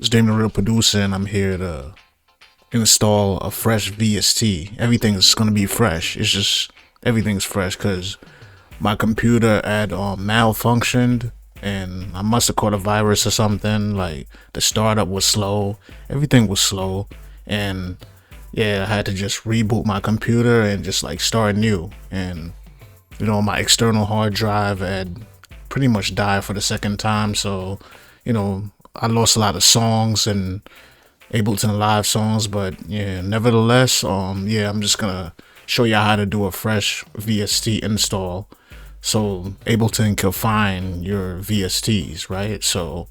It's Damon Real Producer, and I'm here to install a fresh VST. Everything's gonna be fresh. It's just everything's fresh because my computer had malfunctioned, and I must have caught a virus or something. Like the startup was slow, everything was slow, and yeah, I had to just reboot my computer and just like start new. And my external hard drive had pretty much died for the second time, so I lost a lot of songs and Ableton Live songs, but yeah, nevertheless, I'm just gonna show you how to do a fresh VST install so Ableton can find your VSTs, right? So,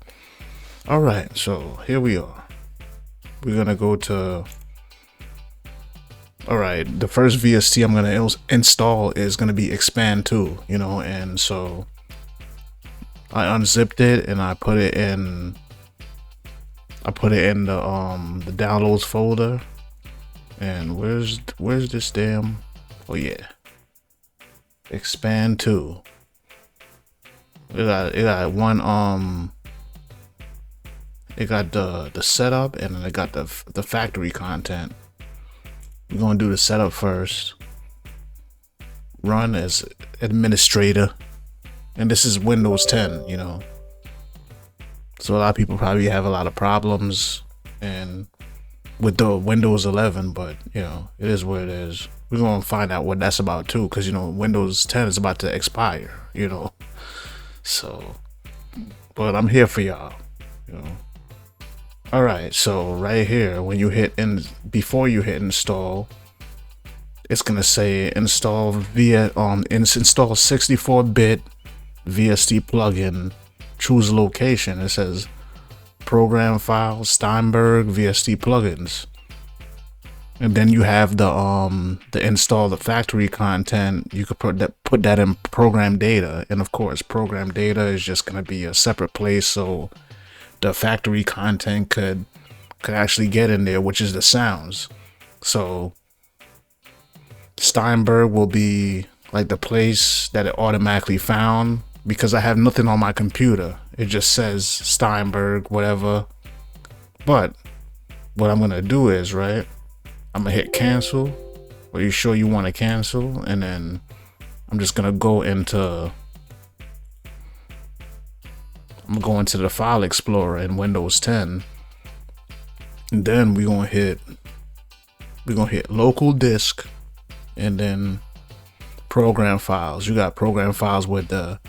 alright, so here we are. We're gonna go to, alright, the first VST I'm gonna install is gonna be Expand 2, and so I unzipped it and I put it in the downloads folder. And where's this damn, oh yeah, Expand 2. It got one it got the setup, and then it got the factory content. We're gonna do the setup first. Run as administrator, and this is Windows 10, So a lot of people probably have a lot of problems and with the Windows 11, but it is what it is. We're gonna find out what that's about too, because Windows 10 is about to expire, So, but I'm here for y'all, All right, so right here, when you hit before you hit install, it's gonna say install install 64-bit VST plugin. Choose location. It says program files, Steinberg, VST plugins, and then you have the install the factory content. You could put that in program data, and of course program data is just going to be a separate place so the factory content could actually get in there, which is the sounds. So Steinberg will be like the place that it automatically found, because I have nothing on my computer. It just says Steinberg, whatever. But what I'm gonna do is, right, I'm gonna hit cancel. Are you sure you want to cancel? And then I'm just gonna go into the file explorer in Windows 10. And then we're gonna hit local disk, and then program files. You got program files with the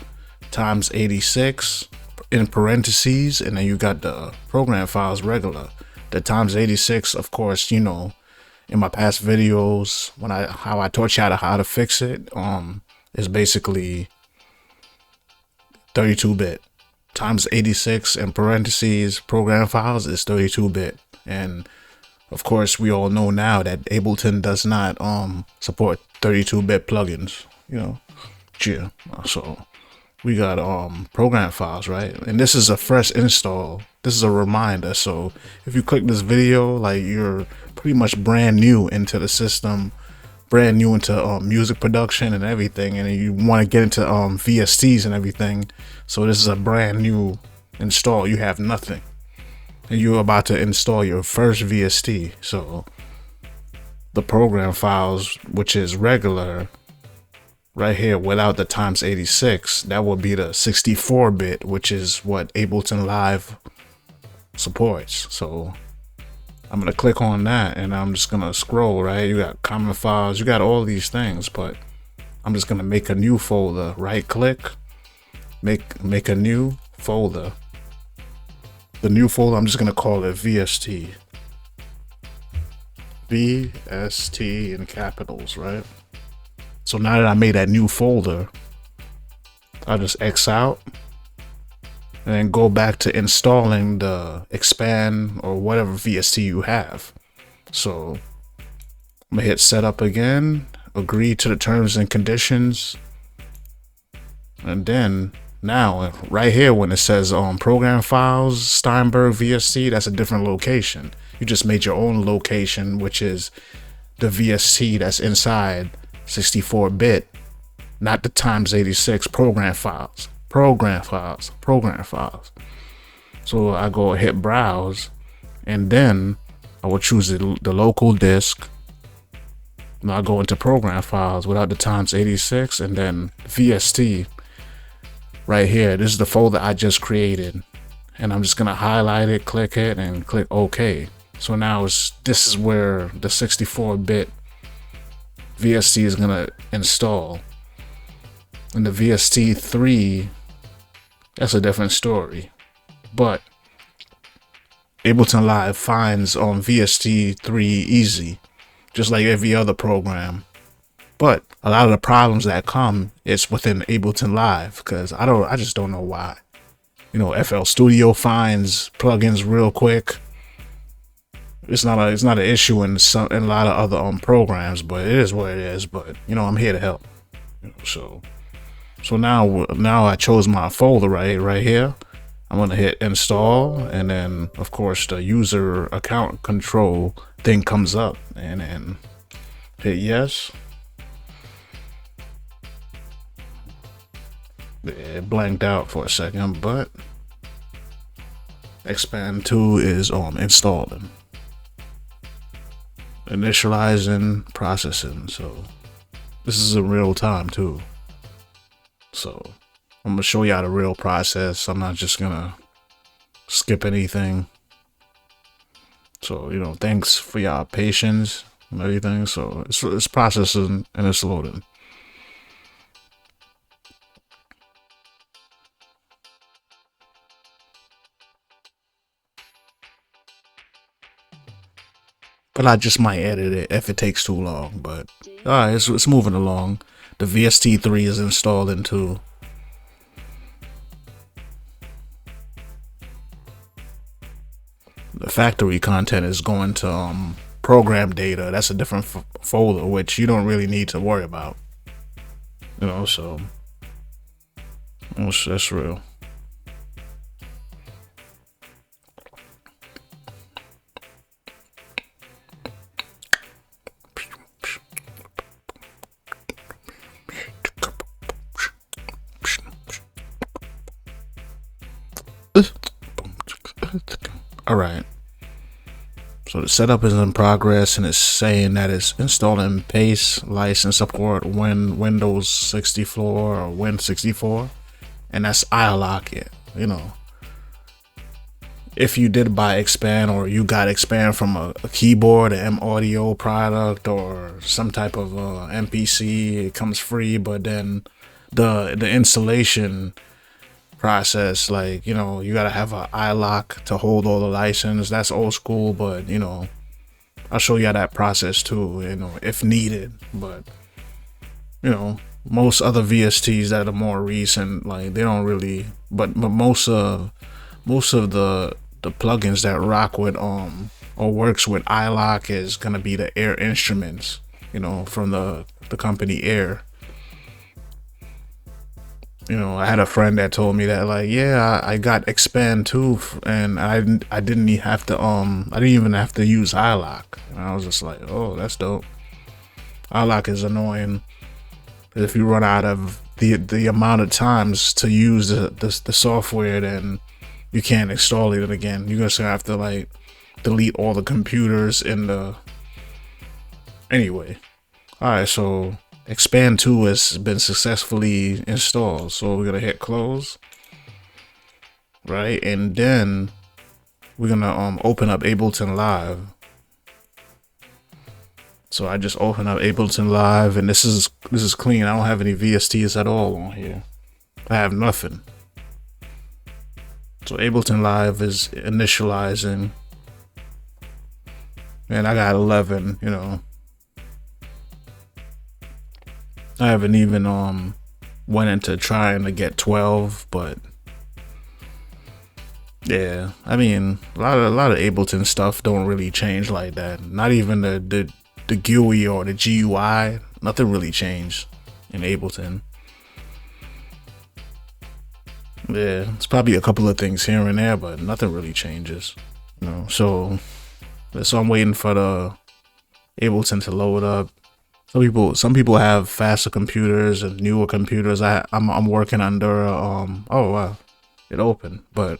x86 in parentheses, and then you got the program files regular. The x86, of course, in my past videos how I taught you how to fix it, is basically 32-bit. x86 in parentheses program files is 32-bit, and of course we all know now that Ableton does not support 32-bit plugins. Yeah. So we got program files, right? And this is a fresh install. This is a reminder. So if you click this video, like, you're pretty much brand new into the system, brand new into music production and everything, and you want to get into VSTs and everything. So this is a brand new install. You have nothing, and you're about to install your first VST. So the program files, which is regular, right here without the x86, that will be the 64-bit, which is what Ableton Live supports. So I'm gonna click on that, and I'm just gonna scroll, right? You got common files, you got all these things, but I'm just gonna make a new folder. Right click, make a new folder. The new folder, I'm just gonna call it VST in capitals, right? So now that I made that new folder, I'll just X out and then go back to installing the expand or whatever VST you have. So I'm gonna hit setup again, agree to the terms and conditions, and then now right here when it says program files Steinberg VST, that's a different location. You just made your own location, which is the VST that's inside 64-bit, not the x86 program files. So I go hit browse, and then I will choose the local disk. Now I go into program files without the times 86, and then VST right here. This is the folder I just created, and I'm just gonna highlight it, click it, and click OK. So now this is where the 64-bit VST is gonna install. And the VST 3, that's a different story. But Ableton Live finds on VST 3 easy, just like every other program. But a lot of the problems that come is within Ableton Live, because I just don't know why. You know, FL Studio finds plugins real quick. It's not an issue in a lot of other programs, but it is what it is. But you know, I'm here to help. You know, so now I chose my folder right here. I'm gonna hit install, and then of course the user account control thing comes up, and then hit yes. It blanked out for a second, but Expand 2 is installing, initializing, processing. So this is in real time too. So I'm gonna show y'all the real process. I'm not just gonna skip anything. So, you know, thanks for y'all patience and everything. So it's processing and it's loading. But I just might edit it if it takes too long. But alright, it's moving along. The VST 3 is installed into. The factory content is going to program data. That's a different folder, which you don't really need to worry about. You know, so that's real. All right. So the setup is in progress, and it's saying that it's installing PACE license support when Windows 64 or Win64, and that's iLock it. You know, if you did buy Expand, or you got Expand from a keyboard, an M Audio product, or some type of MPC, it comes free. But then the installation process, like, you know, you gotta have a iLock to hold all the license. That's old school, but you know, I'll show you that process too, you know, if needed. But you know, most other VSTs that are more recent, like, they don't really, but most of the plugins that rock with or works with iLock is gonna be the Air instruments, you know, from the company Air. You know, I had a friend that told me that, like, yeah, I got Expand 2, and I didn't even have to use iLock. And I was just like, oh, that's dope. iLock is annoying. If you run out of the amount of times to use the software, then you can't install it again. You're just gonna have to, like, delete all the computers in the. Anyway, all right, so Expand 2 has been successfully installed, so we're gonna hit close, right? And then we're gonna open up Ableton Live. So I just open up Ableton Live, and this is clean. I don't have any VSTs at all on here. I have nothing. So Ableton Live is initializing, and I got 11, you know. I haven't even went into trying to get 12, but yeah, I mean, a lot of Ableton stuff don't really change like that. Not even the GUI or the GUI, nothing really changed in Ableton. Yeah, it's probably a couple of things here and there, but nothing really changes, you know. So I'm waiting for the Ableton to load up. Some people have faster computers and newer computers. I'm working under oh wow, it opened, but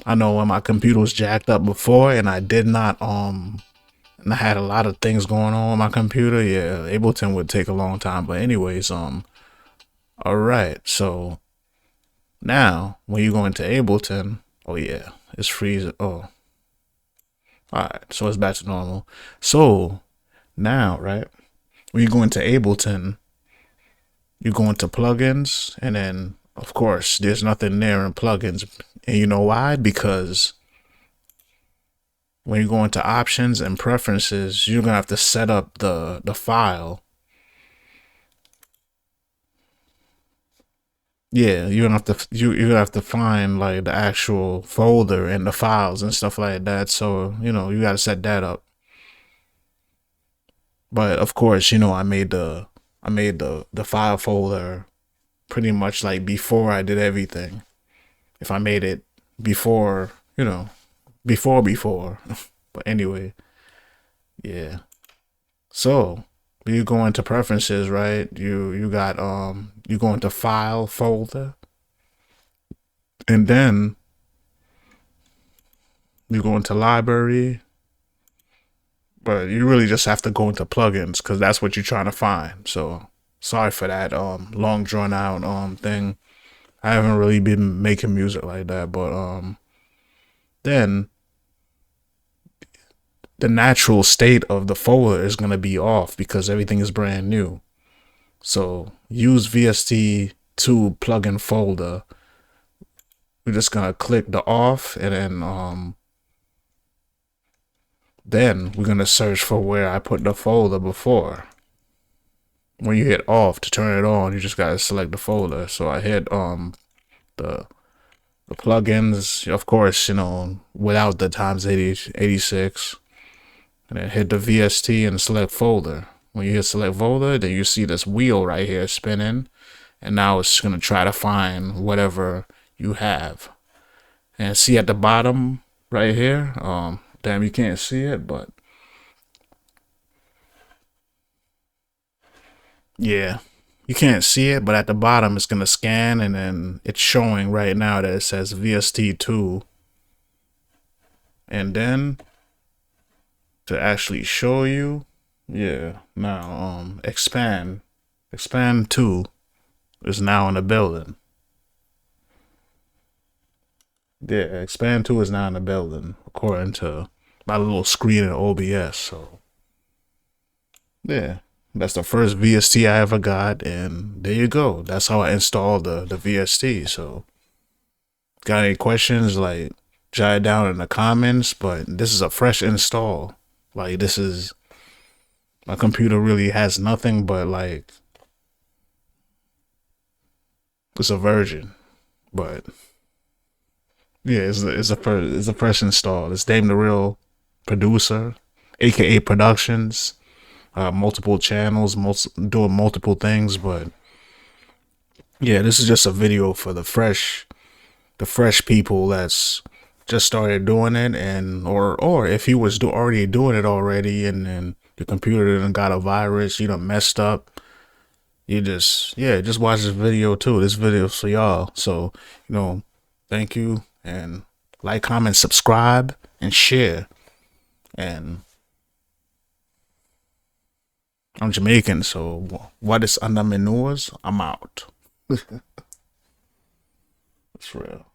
I know when my computer was jacked up before and I did not and I had a lot of things going on my computer, yeah, Ableton would take a long time. But anyways, all right, so now when you go into Ableton, oh yeah, it's freeze. Oh, all right, so it's back to normal. So now, right, when you go into Ableton, you go into plugins, and then of course there's nothing there in plugins, and you know why? Because when you go into options and preferences, you're gonna have to set up the file. Yeah, you're gonna have to you're gonna have to find like the actual folder and the files and stuff like that. So you gotta set that up. But of course, I made the file folder pretty much like before I did everything. If I made it before, before. But anyway, yeah. So you go into preferences, right? You go into file folder, and then you go into library, but you really just have to go into plugins because that's what you're trying to find. So sorry for that long drawn out thing. I haven't really been making music like that, but then the natural state of the folder is gonna be off because everything is brand new. So use VST2 plugin folder. We're just gonna click the off, and then we're gonna search for where I put the folder before. When you hit off to turn it on, you just gotta select the folder. So I hit the plugins, of course, without the times 86, and then hit the VST and select folder. When you hit select folder, then you see this wheel right here spinning, and now it's gonna try to find whatever you have. And see at the bottom right here, damn, you can't see it, but yeah, you can't see it, but at the bottom it's gonna scan, and then it's showing right now that it says VST2. And then to actually show you, yeah, now expand 2 is now in the building. Yeah, expand 2 is now in the building according to my little screen in OBS. So yeah, that's the first VST I ever got, and there you go. That's how I installed the VST. So got any questions, like jot it down in the comments. But this is a fresh install. Like, this is, my computer really has nothing but like, it's a virgin. But yeah, it's a fresh install. It's Dame the Real Producer, aka Productions. Multiple channels, doing multiple things. But yeah, this is just a video for the fresh people that's just started doing it, and or if you was already doing it already, and then your computer done got a virus, you done messed up. You just watch this video too. This video's for y'all. So thank you, and like, comment, subscribe, and share. And I'm Jamaican, so what is under my nose? I'm out. It's real.